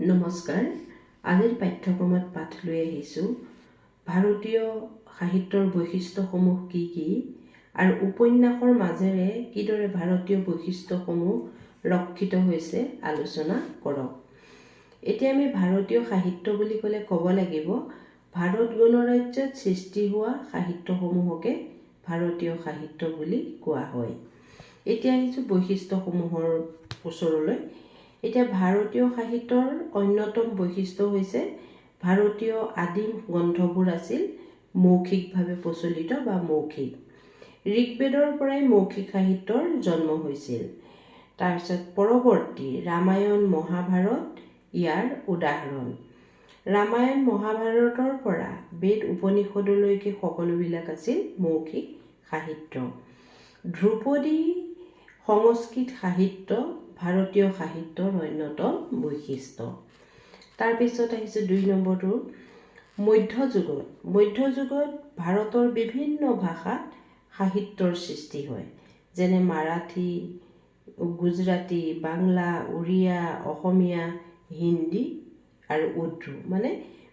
নমস্কাৰ। আজিৰ পাঠ্যক্ৰমত পাঠ লৈ আহিছোঁ ভাৰতীয় সাহিত্যৰ বৈশিষ্ট্যসমূহ কি কি আৰু উপন্যাসৰ মাজেৰে কিদৰে ভাৰতীয় বৈশিষ্ট্যসমূহ ৰক্ষিত হৈছে আলোচনা কৰক। এতিয়া আমি ভাৰতীয় সাহিত্য বুলি ক'লে ক'ব লাগিব ভাৰত গণৰাজ্যত সৃষ্টি হোৱা সাহিত্যসমূহকে ভাৰতীয় সাহিত্য বুলি কোৱা হয়। এতিয়া আহিছোঁ বৈশিষ্ট্যসমূহৰ ওচৰলৈ। এতিয়া ভাৰতীয় সাহিত্যৰ অন্যতম বৈশিষ্ট্য হৈছে ভাৰতীয় আদিম গ্ৰন্থবোৰ আছিল মৌখিকভাৱে প্ৰচলিত বা মৌখিক। ঋগ্বেদৰ পৰাই মৌখিক সাহিত্যৰ জন্ম হৈছিল। তাৰপিছত পৰৱৰ্তী ৰামায়ণ মহাভাৰত ইয়াৰ উদাহৰণ। ৰামায়ণ মহাভাৰতৰ পৰা বেদ উপনিষদলৈকে সকলোবিলাক আছিল মৌখিক সাহিত্য। ধ্ৰুপদী সংস্কৃত সাহিত্য ভাৰতীয় সাহিত্যৰ অন্যতম বৈশিষ্ট্য। তাৰপিছত আহিছে ২ নম্বৰটো মধ্যযুগত। মধ্যযুগত ভাৰতৰ বিভিন্ন ভাষাত সাহিত্যৰ সৃষ্টি হয়, যেনে মাৰাঠী, গুজৰাটী, বাংলা, উৰিয়া, অসমীয়া, হিন্দী আৰু উৰ্দু, মানে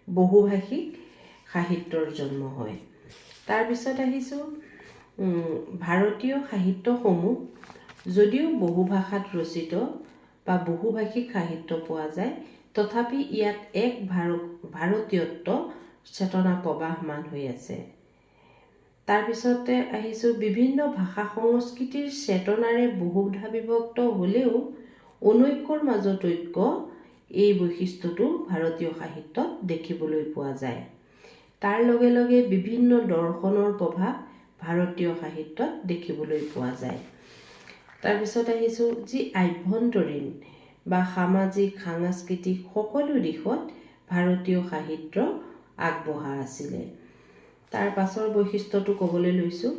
বহুভাষিক সাহিত্যৰ জন্ম হয়। তাৰপিছত আহিছোঁ ভাৰতীয় সাহিত্যসমূহ যদিও বহু ভাষাত ৰচিত বা বহুভাষিক সাহিত্য পোৱা যায়, তথাপি ইয়াত এক ভাৰতীয়ত্ব চেতনা প্ৰবাহমান হৈ আছে। তাৰপিছতে আহিছোঁ বিভিন্ন ভাষা সংস্কৃতিৰ চেতনাৰে বহুধা বিভক্ত হ'লেও অনৈক্যৰ মাজত ঐক্য, এই বৈশিষ্ট্যটো ভাৰতীয় সাহিত্যত দেখিবলৈ পোৱা যায়। তাৰ লগে লগে বিভিন্ন দৰ্শনৰ প্ৰভাৱ ভাৰতীয় সাহিত্যত দেখিবলৈ পোৱা যায়। তাৰপিছত আহিছোঁ যি আভ্যন্তৰীণ বা সামাজিক সাংস্কৃতিক সকলো দিশত ভাৰতীয় সাহিত্য আগবঢ়া আছিলে। তাৰ পাছৰ বৈশিষ্ট্যটো ক'বলৈ লৈছোঁ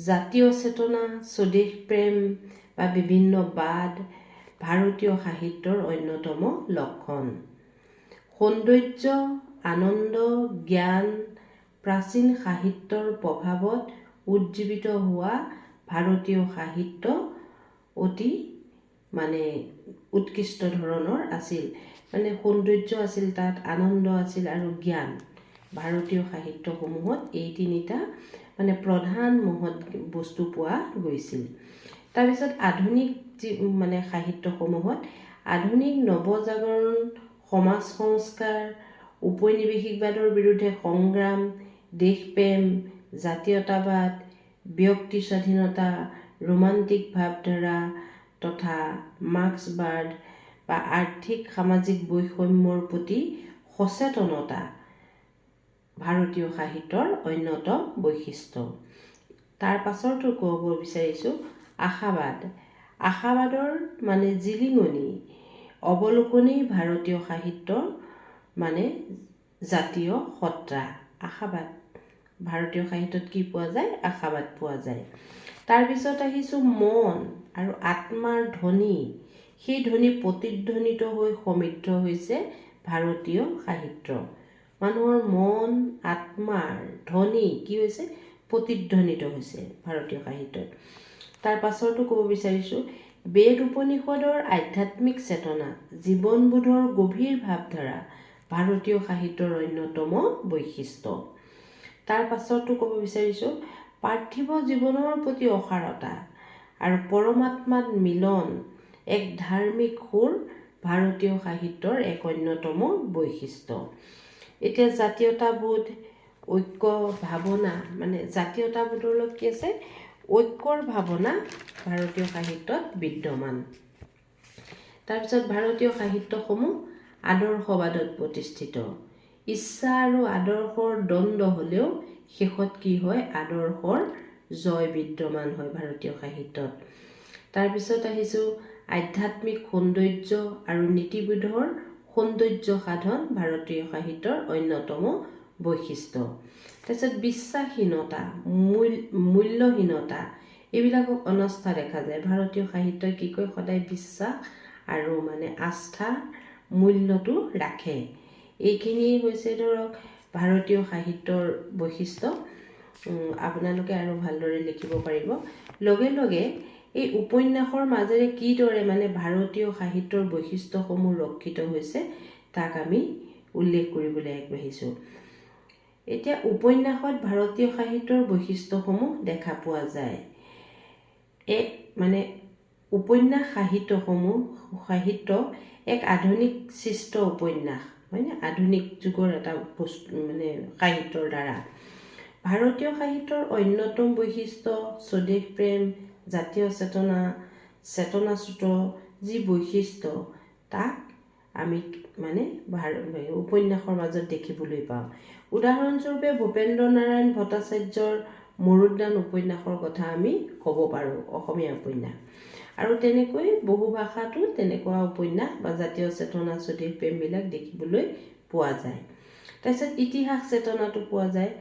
জাতীয় চেতনা, স্বদেশ প্ৰেম বা বিভিন্ন বাদ ভাৰতীয় সাহিত্যৰ অন্যতম লক্ষণ। সৌন্দৰ্য, আনন্দ, জ্ঞান প্ৰাচীন সাহিত্যৰ প্ৰভাৱত উজ্জীৱিত হোৱা ভাৰতীয় সাহিত্য অতি উৎকৃষ্ট ধৰণৰ আছিল। সৌন্দৰ্য আছিল, তাত আনন্দ আছিল আৰু জ্ঞান। ভাৰতীয় সাহিত্যসমূহত এই তিনিটা প্ৰধান মহৎ বস্তু পোৱা গৈছিল। তাৰপিছত আধুনিক যি সাহিত্যসমূহত আধুনিক নৱজাগৰণ, সমাজ সংস্কাৰ, ঔপনিৱেশিকবাদৰ বিৰুদ্ধে সংগ্ৰাম, দেশপ্ৰেম, জাতীয়তাবাদ, ব্যক্তি স্বাধীনতা, ৰোমান্টিক ভাৱধাৰা তথা মাৰ্ক্সবাদ বা আৰ্থিক সামাজিক বৈষম্যৰ প্ৰতি সচেতনতা ভাৰতীয় সাহিত্যৰ অন্যতম বৈশিষ্ট্য। তাৰ পাছৰটো ক'ব বিচাৰিছোঁ আশাবাদ। আশাবাদৰ জিলিঙনি অৱলোকনেই ভাৰতীয় সাহিত্যৰ জাতীয় সত্তা। আশাবাদ ভাৰতীয় সাহিত্যত কি পোৱা যায়? আশাবাদ পোৱা যায়। তাৰপিছত আহিছোঁ মন আৰু আত্মাৰ ধ্বনি। সেই ধ্বনি প্ৰতিধ্বনিত হৈ সমৃদ্ধ হৈছে ভাৰতীয় সাহিত্য। মানুহৰ মন, আত্মাৰ ধ্বনি কি হৈছে? প্ৰতিধ্বনিত হৈছে ভাৰতীয় সাহিত্যত। তাৰ পাছৰটো ক'ব বিচাৰিছোঁ বেদ উপনিষদৰ আধ্যাত্মিক চেতনা, জীৱনবোধৰ গভীৰ ভাৱধাৰা ভাৰতীয় সাহিত্যৰ অন্যতম বৈশিষ্ট্য। তাৰ পাছৰটো ক'ব বিচাৰিছোঁ পাৰ্থিৱ জীৱনৰ প্ৰতি অসাৰতা আৰু পৰমাত্মাত মিলন, এক ধাৰ্মিক সুৰ ভাৰতীয় সাহিত্যৰ এক অন্যতম বৈশিষ্ট্য। এতিয়া জাতীয়তাবোধ, ঐক্য ভাৱনা, জাতীয়তাবোধৰ লগত কি আছে? ঐক্যৰ ভাৱনা ভাৰতীয় সাহিত্যত বিদ্যমান। তাৰপিছত ভাৰতীয় সাহিত্যসমূহ আদৰ্শবাদত প্ৰতিষ্ঠিত। ইচ্ছা আৰু আদৰ্শৰ দ্বন্দ্ব হ'লেও শেষত কি হয়? আদৰ্শৰ জয় বিদ্যমান হয় ভাৰতীয় সাহিত্যত। তাৰপিছত আহিছোঁ আধ্যাত্মিক সৌন্দৰ্য আৰু নীতিবোধৰ সৌন্দৰ্য সাধন ভাৰতীয় সাহিত্যৰ অন্যতম বৈশিষ্ট্য। তাৰপিছত বিশ্বাসহীনতা, মূল্যহীনতা এইবিলাকক অনাস্থা দেখা যায়। ভাৰতীয় সাহিত্যই কি কয়? সদায় বিশ্বাস আৰু আস্থাৰ মূল্যটো ৰাখে। এইখিনি হৈছে ধৰক ভাৰতীয় সাহিত্যৰ বৈশিষ্ট্য। আপোনালোকে আৰু ভালদৰে লিখিব পাৰিব। লগে লগে এই উপন্যাসৰ মাজেৰে কিদৰে ভাৰতীয় সাহিত্যৰ বৈশিষ্ট্যসমূহ ৰক্ষিত হৈছে তাক আমি উল্লেখ কৰিবলৈ আগবাঢ়িছোঁ। এতিয়া উপন্যাসত ভাৰতীয় সাহিত্যৰ বৈশিষ্ট্যসমূহ দেখা পোৱা যায়। উপন্যাস সাহিত্য এক আধুনিক সৃষ্ট উপন্যাস, হয়নে? আধুনিক যুগৰ এটা বস্তু সাহিত্যৰ দ্বাৰা। ভাৰতীয় সাহিত্যৰ অন্যতম বৈশিষ্ট্য স্বদেশ প্ৰেম, জাতীয় চেতনাচ্যুত যি বৈশিষ্ট্য, তাক আমি উপন্যাসৰ মাজত দেখিবলৈ পাওঁ। উদাহৰণস্বৰূপে ভূপেন্দ্ৰ নাৰায়ণ ভট্টাচাৰ্যৰ মৰুদ্যান উপন্যাসৰ কথা আমি ক'ব পাৰোঁ, অসমীয়া উপন্যাস। আৰু তেনেকৈ বহু ভাষাতো তেনেকুৱা উপন্যাস বা জাতীয় চেতনা, স্বদেশ প্ৰেমবিলাক দেখিবলৈ পোৱা যায়। তাৰপিছত ইতিহাস চেতনাটো পোৱা যায়।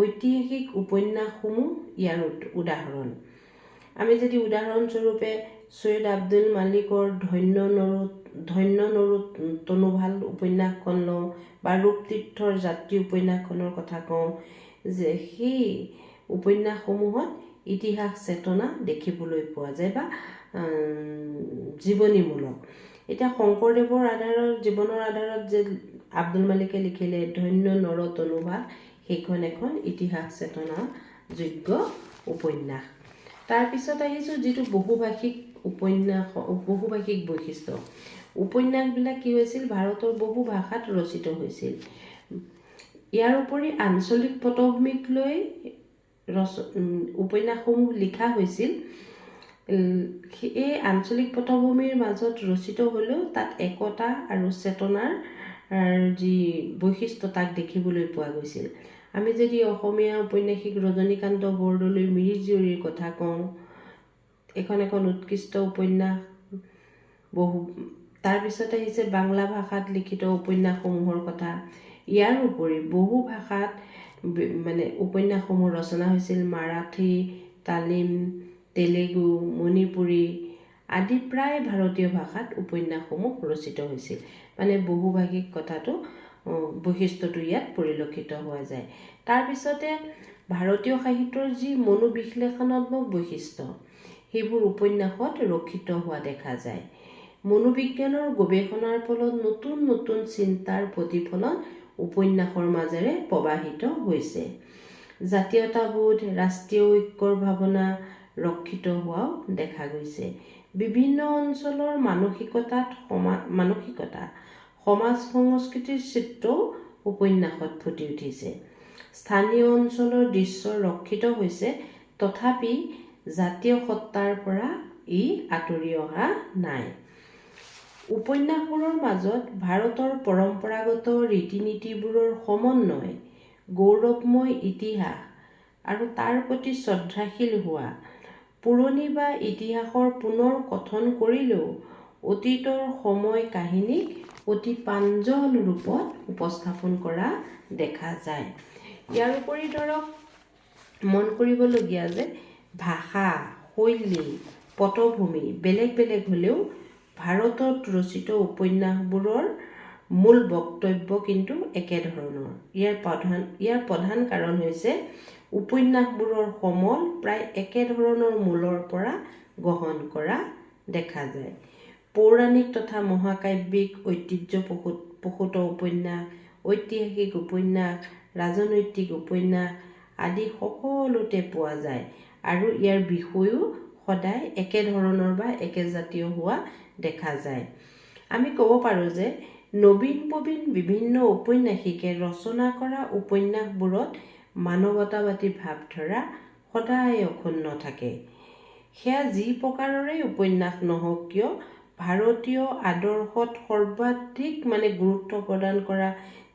ঐতিহাসিক উপন্যাসসমূহ ইয়াৰ উদাহৰণ। আমি যদি উদাহৰণস্বৰূপে সৈয়দ আব্দুল মালিকৰ ধন্য নৰু তনুভাল উপন্যাসখন লওঁ বা ৰূপতীৰ্থৰ যাত্ৰী উপন্যাসখনৰ কথা কওঁ, যে সেই উপন্যাসসমূহত ইতিহাস চেতনা দেখিবলৈ পোৱা যায় বা জীৱনীমূলক। এতিয়া শংকৰদেৱৰ জীৱনৰ আধাৰত যে আব্দুল মালিকে লিখিলে ধন্য নৰ তনুভাল, সেইখন এখন ইতিহাস চেতনা যোগ্য উপন্যাস। তাৰপিছত আহিছোঁ যিটো বহুভাষিক বৈশিষ্ট্য। উপন্যাসবিলাক কি হৈছিল, ভাৰতৰ বহু ভাষাত ৰচিত হৈছিল। ইয়াৰ উপৰি আঞ্চলিক পটভূমিক লৈ উপন্যাসসমূহ লিখা হৈছিল। এই আঞ্চলিক পটভূমিৰ মাজত ৰচিত হ'লেও তাত একতা আৰু চেতনাৰ যি বৈশিষ্ট্য, তাক দেখিবলৈ পোৱা গৈছিল। আমি যদি অসমীয়া ঔপন্যাসিক ৰজনীকান্ত বৰদলৈৰ মিৰিজীয়ৰীৰ কথা কওঁ, এখন উৎকৃষ্ট উপন্যাস। তাৰপিছত আহিছে বাংলা ভাষাত লিখিত উপন্যাসসমূহৰ কথা। ইয়াৰ উপৰি বহু ভাষাত উপন্যাসসমূহ ৰচনা হৈছিল। মাৰাঠী, তামিল, তেলেগু, মণিপুৰী আদি প্ৰায় ভাৰতীয় ভাষাত উপন্যাসসমূহ ৰচিত হৈছিল। বহুভাষিক বৈশিষ্ট্যটো ইয়াত পৰিলক্ষিত হোৱা যায়। তাৰপিছতে ভাৰতীয় সাহিত্যৰ যি মনোবিশ্লেষণাত্মক বৈশিষ্ট্য, সেইবোৰ উপন্যাসত ৰক্ষিত হোৱা দেখা যায়। মনোবিজ্ঞানৰ গৱেষণাৰ ফলত নতুন নতুন চিন্তাৰ প্ৰতিফলন উপন্যাসৰ মাজেৰে প্ৰৱাহিত হৈছে। জাতীয়তাবোধ, ৰাষ্ট্ৰীয় ঐক্যৰ ভাৱনা ৰক্ষিত হোৱাও দেখা গৈছে। বিভিন্ন অঞ্চলৰ মানসিকতা, সমাজ সংস্কৃতিৰ চিত্ৰও উপন্যাসত ফুটি উঠিছে। স্থানীয় অঞ্চলৰ দৃশ্য ৰক্ষিত হৈছে, তথাপি জাতীয় সত্তাৰ পৰা ই আঁতৰি অহা নাই। উপন্যাসবোৰৰ মাজত ভাৰতৰ পৰম্পৰাগত ৰীতি নীতিবোৰৰ সমন্বয়, গৌৰৱময় ইতিহাস আৰু তাৰ প্ৰতি শ্ৰদ্ধাশীল হোৱা, পুৰণি বা ইতিহাসৰ পুনৰ কথন কৰিলেও অতীতৰ সময় কাহিনীক অতি প্ৰাঞ্জল ৰূপত উপস্থাপন কৰা দেখা যায়। ইয়াৰ উপৰি মন কৰিবলগীয়া যে ভাষা, শৈলী, পটভূমি বেলেগ বেলেগ হ'লেও ভাৰতত ৰচিত উপন্যাসবোৰৰ মূল বক্তব্য কিন্তু একেধৰণৰ। ইয়াৰ প্ৰধান কাৰণ হৈছে উপন্যাসবোৰৰ সমল প্ৰায় একেধৰণৰ মূলৰ পৰা গ্ৰহণ কৰা দেখা যায়। পৌৰাণিক তথা মহাকাব্যিক ঐতিহ্য প্ৰসূত উপন্যাস, ঐতিহাসিক উপন্যাস, ৰাজনৈতিক উপন্যাস আদি সকলোতে পোৱা যায় আৰু ইয়াৰ বিষয়ো সদায় একেধৰণৰ বা একেজাতীয় হোৱা দেখা যায়। আমি ক'ব পাৰোঁ যে নবীন প্ৰবীণ বিভিন্ন ঔপন্যাসিকে ৰচনা কৰা উপন্যাসবোৰত মানৱতাবাদী ভাৱধাৰা সদায় অক্ষুণ্ণ থাকে। সেয়া যি প্ৰকাৰৰে উপন্যাস নহওক কিয়, ভাৰতীয় আদৰ্শত সৰ্বাধিক গুৰুত্ব প্ৰদান কৰা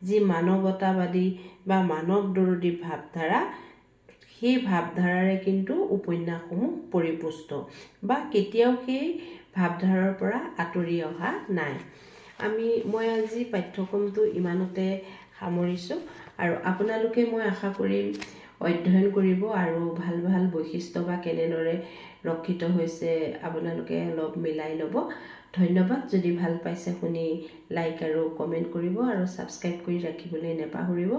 যি মানৱতাবাদী বা মানৱদৰ্দী ভাৱধাৰা, সেই ভাৱধাৰাৰে কিন্তু উপন্যাসসমূহ পৰিপুষ্ট বা কেতিয়াও সেই ভাৱধাৰাৰ পৰা আঁতৰি অহা নাই। মই আজি পাঠ্যক্ৰমটো ইমানতে সামৰিছোঁ আৰু আপোনালোকে মই আশা কৰিম অধ্যয়ন কৰিব আৰু ভাল ভাল বৈশিষ্ট্য বা কেনেদৰে ৰক্ষিত হৈছে আপোনালোকে অলপ মিলাই ল'ব। ধন্যবাদ। যদি ভাল পাইছে শুনি লাইক আৰু কমেণ্ট কৰিব আৰু ছাবস্ক্ৰাইব কৰি ৰাখিবলৈ নাপাহৰিব।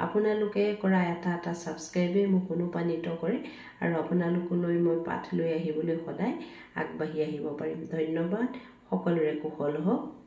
আপোনালোকে কৰা এটা ছাবস্ক্ৰাইবে মোক অনুপ্ৰাণিত কৰে আৰু আপোনালোকলৈ মই পাঠ লৈ আহিবলৈ সদায় আগবাঢ়ি আহিব পাৰিম। ধন্যবাদ। সকলোৰে কুশল হওক।